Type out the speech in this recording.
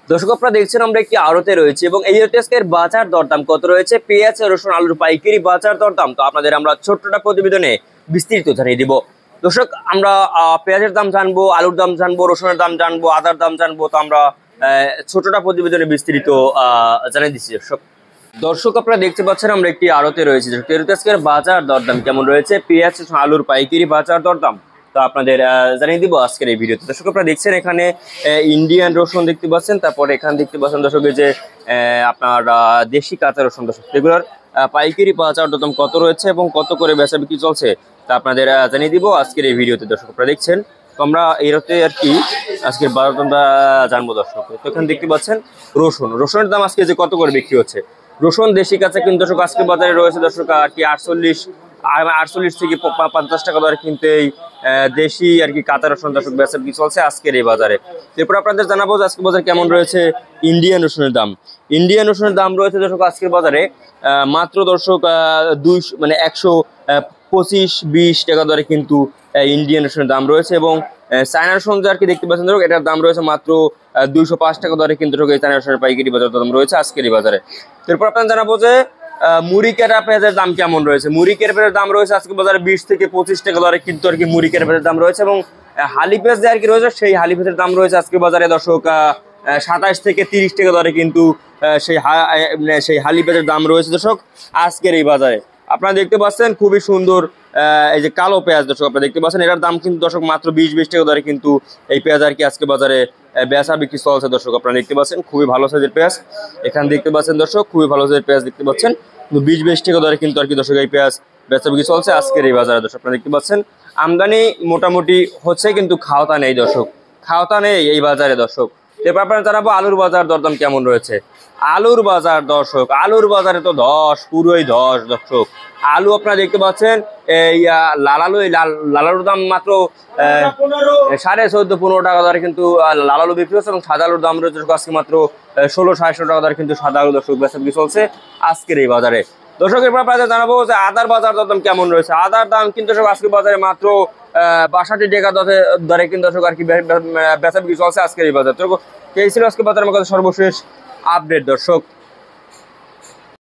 দর্শক আপনারা দেখছেন আমরা একটি আড়তে রয়েছে এবং এই আজকের বাজার দরদাম কত রয়েছে পেঁয়াজ রসুন আলুর পাইকারি বাজার দরদাম তো আপনাদের আমরা ছোট্টটা প্রতিবেদনে বিস্তারিত জানিয়ে দিব। দর্শক আমরা পেঁয়াজের দাম জানবো, আলুর দাম জানবো, রসুনের দাম জানবো, আদার দাম জানবো। তো আমরা ছোট্টটা প্রতিবেদনে বিস্তারিত জানিয়ে দিচ্ছি। দর্শক আপনারা দেখতে পাচ্ছেন আমরা একটি আড়তে রয়েছে, আজকের বাজার দরদাম কেমন রয়েছে পেঁয়াজ আলুর পাইকারি বাজার দরদাম তো আপনাদের জানিয়ে দিব আজকের এই ভিডিওতে। দর্শক আপনারা দেখছেন এখানে ইন্ডিয়ান রসুন দেখতে পাচ্ছেন, তারপরে এখানে দেখতে পাচ্ছেন দর্শকের যে আপনার দেশি কাঁচা রসুন। দর্শক এগুলোর পাইকারি বাজার দরদাম কত রয়েছে এবং কত করে বেচা বিক্রি চলছে তা আপনাদের জানিয়ে দিব আজকের এই ভিডিওতে। দর্শক আপনারা দেখছেন তো আমরা এই রাতে আর কি আজকের বাজার দামটা জানবো। দর্শক তো এখানে দেখতে পাচ্ছেন রসুনের দাম আজকে যে কত করে বিক্রি হচ্ছে। রসুন দেশি কাঁচা কিন্তু দর্শক আজকে বাজারে রয়েছে দর্শক আর কি 48 থেকে 50 টাকা দরে কিন্তু এই দেশি আর কি কাঁচা রসুন দর্শক বেচা বিক্রি চলছে আজকের এই বাজারে। এরপর আপনাদের জানাবো আজকে বাজার কেমন রয়েছে ইন্ডিয়ান রসুনের দাম। ইন্ডিয়ান রসুনের দাম রয়েছে দর্শক আজকের বাজারে মাত্র দর্শক 125-20 টাকা দরে কিন্তু ইন্ডিয়ান রসুনের দাম রয়েছে এবং চায়না রসুন আর কি দেখতে পাচ্ছেন দর্শক এটার দাম রয়েছে মাত্র 205 টাকা দরে কিন্তু এই চায়না রসুনের পাইকারি বাজার দাম রয়েছে আজকের এই বাজারে। এরপর আপনাদের জানাবো যে মুড়িকেরা পেঁয়াজের দাম কেমন রয়েছে। মুড়িকের পেঁয়াজের দাম রয়েছে আজকে বাজারে 20 থেকে 25 টাকা দরে কিন্তু আর কি মুড়িকের পেঁয়াজের দাম রয়েছে এবং হালি পেঁয়াজ যে আর কি রয়েছে সেই হালি পেঁয়াজের দাম রয়েছে আজকে বাজারে দর্শক 27 থেকে 30 টাকা দরে কিন্তু সেই হালি পেঁয়াজের দাম রয়েছে দর্শক আজকের এই বাজারে। আপনারা দেখতে পাচ্ছেন খুবই সুন্দর এই যে কালো পেঁয়াজ দর্শক আপনারা দেখতে পাচ্ছেন এটার দাম কিন্তু দর্শক মাত্র 20 টাকা দরে কিন্তু এই পেঁয়াজ আর কি আজকে বাজারে বেচা বিক্রি চলছে। দর্শক আপনারা দেখতে পাচ্ছেন খুবই ভালো সাইজের পেঁয়াজ এখানে দেখতে পাচ্ছেন দর্শক খুবই ভালো সাইজের পেঁয়াজ দেখতে পাচ্ছেন 20 টাকা দরে কিন্তু আর কি দর্শক এই পেঁয়াজ বেচা বিক্রি চলছে আজকের এই বাজারে। দর্শক আপনারা দেখতে পাচ্ছেন আমদানি মোটামুটি হচ্ছে কিন্তু খাওয়াতা নেই দর্শক, খাওয়াতা নেই এই বাজারে দর্শক। এরপর আপনারা জানাবো আলুর বাজার দরদাম কেমন রয়েছে। আলুর বাজার দর্শক আলুর বাজারে তো পুরোই 10 দর্শক। আলু আপনারা দেখতে পাচ্ছেন এই লাল আলু লাল আলুর দাম মাত্র 14.5-15 টাকা দরে কিন্তু লাল আলু বিক্রি হচ্ছে এবং সাদা আলুর দাম রয়েছে আজকে মাত্র 16-16.5 টাকা দরে কিন্তু সাদা আলু দর্শক বেচা বিক্রি চলছে আজকের এই বাজারে। দর্শক এরপর আপনাদের জানাবো যে আদার বাজার দরদাম কেমন রয়েছে। আদার দাম কিন্তু আজকে বাজারে মাত্র 62 টাকা দরে কিন্তু দর্শক আর কি বেচা বিক্রি চলছে আজকের এই বাজার। তো এই ছিল আজকে বাজারের মধ্যে সর্বশেষ আপডেট দর্শক।